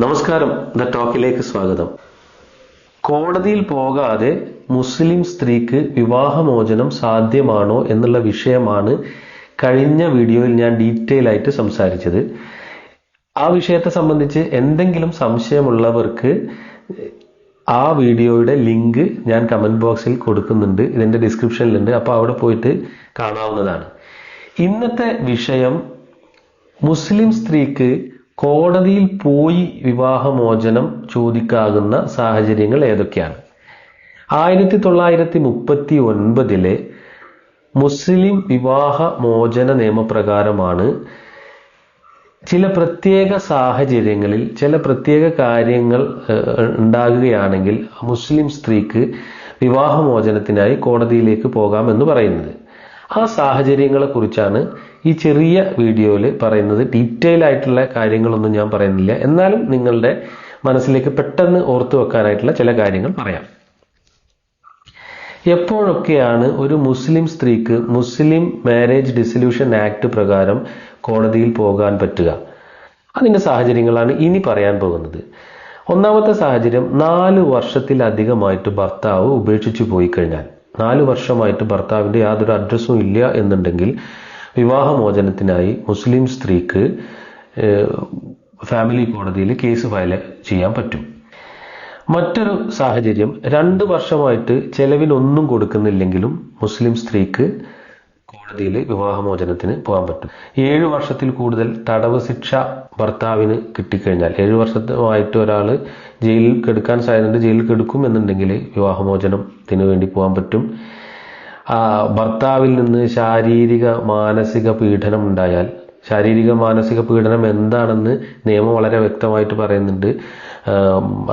നമസ്കാരം, ദ ടോക്കിലേക്ക് സ്വാഗതം. കോടതിയിൽ പോകാതെ മുസ്ലിം സ്ത്രീക്ക് വിവാഹമോചനം സാധ്യമാണോ എന്നുള്ള വിഷയമാണ് കഴിഞ്ഞ വീഡിയോയിൽ ഞാൻ ഡീറ്റെയിൽ ആയിട്ട് സംസാരിച്ചത്. ആ വിഷയത്തെ സംബന്ധിച്ച് എന്തെങ്കിലും സംശയമുള്ളവർക്ക് ആ വീഡിയോയുടെ ലിങ്ക് ഞാൻ കമന്റ് ബോക്സിൽ കൊടുക്കുന്നുണ്ട്, ഇതിന്റെ ഡിസ്ക്രിപ്ഷനിലുണ്ട്. അപ്പോൾ അവിടെ പോയിട്ട് കാണാവുന്നതാണ്. ഇന്നത്തെ വിഷയം മുസ്ലിം സ്ത്രീക്ക് കോടതിയിൽ പോയി വിവാഹമോചനം ചോദിക്കാവുന്ന സാഹചര്യങ്ങൾ ഏതൊക്കെയാണ്. 1939 മുസ്ലിം വിവാഹ മോചന നിയമപ്രകാരമാണ് ചില പ്രത്യേക സാഹചര്യങ്ങളിൽ ചില പ്രത്യേക കാര്യങ്ങൾ ഉണ്ടാകുകയാണെങ്കിൽ മുസ്ലിം സ്ത്രീക്ക് വിവാഹമോചനത്തിനായി കോടതിയിലേക്ക് പോകാമെന്ന് പറയുന്നത്. ആ സാഹചര്യങ്ങളെ കുറിച്ചാണ് ഈ ചെറിയ വീഡിയോയിൽ പറയുന്നത്. ഡീറ്റെയിൽ ആയിട്ടുള്ള കാര്യങ്ങളൊന്നും ഞാൻ പറയുന്നില്ല, എന്നാലും നിങ്ങളുടെ മനസ്സിലേക്ക് പെട്ടെന്ന് ഓർത്തു വെക്കാനായിട്ടുള്ള ചില കാര്യങ്ങൾ പറയാം. എപ്പോഴൊക്കെയാണ് ഒരു മുസ്ലിം സ്ത്രീക്ക് മുസ്ലിം മാരേജ് ഡിസൊല്യൂഷൻ ആക്ട് പ്രകാരം കോടതിയിൽ പോകാൻ പറ്റുക? അതിന്റെ സാഹചര്യങ്ങളാണ് ഇനി പറയാൻ പോകുന്നത്. ഒന്നാമത്തെ സാഹചര്യം, 4 വർഷത്തിലധികമായിട്ട് ഭർത്താവ് ഉപേക്ഷിച്ചു പോയി കഴിഞ്ഞാൽ, 4 വർഷമായിട്ട് ഭർത്താവിന്റെ യാതൊരു അഡ്രസ്സും ഇല്ല എന്നുണ്ടെങ്കിൽ വിവാഹമോചനത്തിനായി മുസ്ലിം സ്ത്രീക്ക് ഫാമിലി കോടതിയിൽ കേസ് ഫയൽ ചെയ്യാൻ പറ്റും. മറ്റൊരു സാഹചര്യം, 2 വർഷമായിട്ട് ചെലവിനൊന്നും കൊടുക്കുന്നില്ലെങ്കിലും മുസ്ലിം സ്ത്രീക്ക് കോടതിയിൽ വിവാഹമോചനത്തിന് പോകാൻ പറ്റും. 7 വർഷത്തിൽ കൂടുതൽ തടവ് ശിക്ഷ ഭർത്താവിന് കിട്ടിക്കഴിഞ്ഞാൽ, 7 വർഷമായിട്ട് ഒരാൾ ജയിലിൽ കെടുക്കാൻ സാധ്യതയുണ്ട്, ജയിലിൽ കെടുക്കും എന്നുണ്ടെങ്കിൽ വിവാഹമോചനത്തിന് വേണ്ടി പോകാൻ പറ്റും. ഭർത്താവിൽ നിന്ന് ശാരീരിക മാനസിക പീഡനം ഉണ്ടായാൽ, ശാരീരിക മാനസിക പീഡനം എന്താണെന്ന് നിയമം വളരെ വ്യക്തമായിട്ട് പറയുന്നുണ്ട്.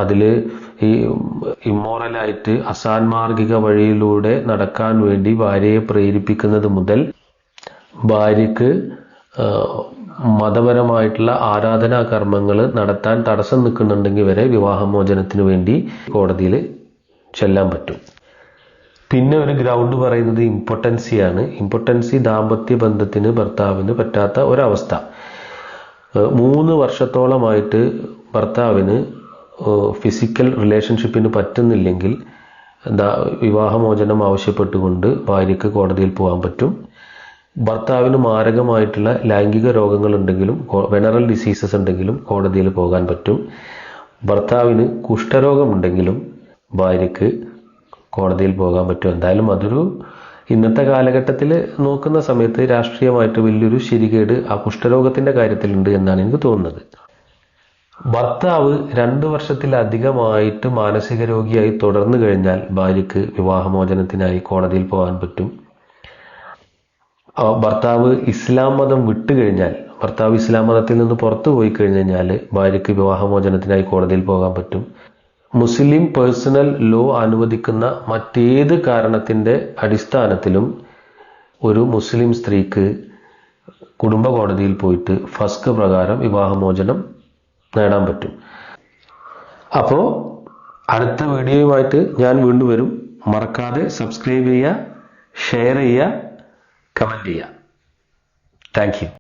അതിൽ ഈ ഇമ്മോറലായിട്ട് അസാൻമാർഗിക വഴിയിലൂടെ നടക്കാൻ വേണ്ടി ഭാര്യയെ പ്രേരിപ്പിക്കുന്നത് മുതൽ ഭാര്യക്ക് മതപരമായിട്ടുള്ള ആരാധനാ കർമ്മങ്ങൾ നടത്താൻ തടസ്സം നിൽക്കുന്നുണ്ടെങ്കിൽ വരെ വിവാഹമോചനത്തിന് വേണ്ടി കോടതിയിൽ ചെല്ലാൻ പറ്റും. പിന്നെ ഒരു ഗ്രൗണ്ട് പറയുന്നത് ഇമ്പോർട്ടൻസിയാണ്. ഇമ്പോർട്ടൻസി ദാമ്പത്യ ബന്ധത്തിന് ഭർത്താവിന് പറ്റാത്ത ഒരവസ്ഥ. 3 വർഷത്തോളമായിട്ട് ഭർത്താവിന് ഫിസിക്കൽ റിലേഷൻഷിപ്പിന് പറ്റുന്നില്ലെങ്കിൽ വിവാഹമോചനം ആവശ്യപ്പെട്ടുകൊണ്ട് ഭാര്യയ്ക്ക് കോടതിയിൽ പോകാൻ പറ്റും. ഭർത്താവിന് മാരകമായിട്ടുള്ള ലൈംഗിക രോഗങ്ങൾ ഉണ്ടെങ്കിലും, വെനറൽ ഡിസീസസ് ഉണ്ടെങ്കിലും കോടതിയിൽ പോകാൻ പറ്റും. ഭർത്താവിന് കുഷ്ഠരോഗമുണ്ടെങ്കിലും ഭാര്യയ്ക്ക് കോടതിയിൽ പോകാൻ പറ്റും. എന്തായാലും അതൊരു ഇന്നത്തെ കാലഘട്ടത്തിൽ നോക്കുന്ന സമയത്ത് രാഷ്ട്രീയമായിട്ട് വലിയൊരു ശരികേട് ആ കുഷ്ഠരോഗത്തിന്റെ കാര്യത്തിലുണ്ട് എന്നാണ് എനിക്ക് തോന്നുന്നത്. ഭർത്താവ് 2 വർഷത്തിലധികമായിട്ട് മാനസിക രോഗിയായി തുടർന്നു കഴിഞ്ഞാൽ ഭാര്യയ്ക്ക് വിവാഹമോചനത്തിനായി കോടതിയിൽ പോകാൻ പറ്റും. ഭർത്താവ് ഇസ്ലാം മതം വിട്ടുകഴിഞ്ഞാൽ, ഭർത്താവ് ഇസ്ലാം മതത്തിൽ നിന്ന് പുറത്തു പോയി കഴിഞ്ഞാൽ ഭാര്യയ്ക്ക് വിവാഹമോചനത്തിനായി കോടതിയിൽ പോകാൻ പറ്റും. മുസ്ലിം പേഴ്സണൽ ലോ അനുവദിക്കുന്ന മറ്റേത് കാരണത്തിന്റെ അടിസ്ഥാനത്തിലും ഒരു മുസ്ലിം സ്ത്രീക്ക് കുടുംബ കോടതിയിൽ പോയിട്ട് ഫസ്ക് പ്രകാരം വിവാഹമോചനം നേടാൻ പറ്റും. അപ്പോൾ അടുത്ത വീഡിയോയുമായിട്ട് ഞാൻ വീണ്ടും വരും. മറക്കാതെ സബ്സ്ക്രൈബ് ചെയ്യുക, ഷെയർ ചെയ്യുക, കമന്റ് ചെയ്യുക. Thank you.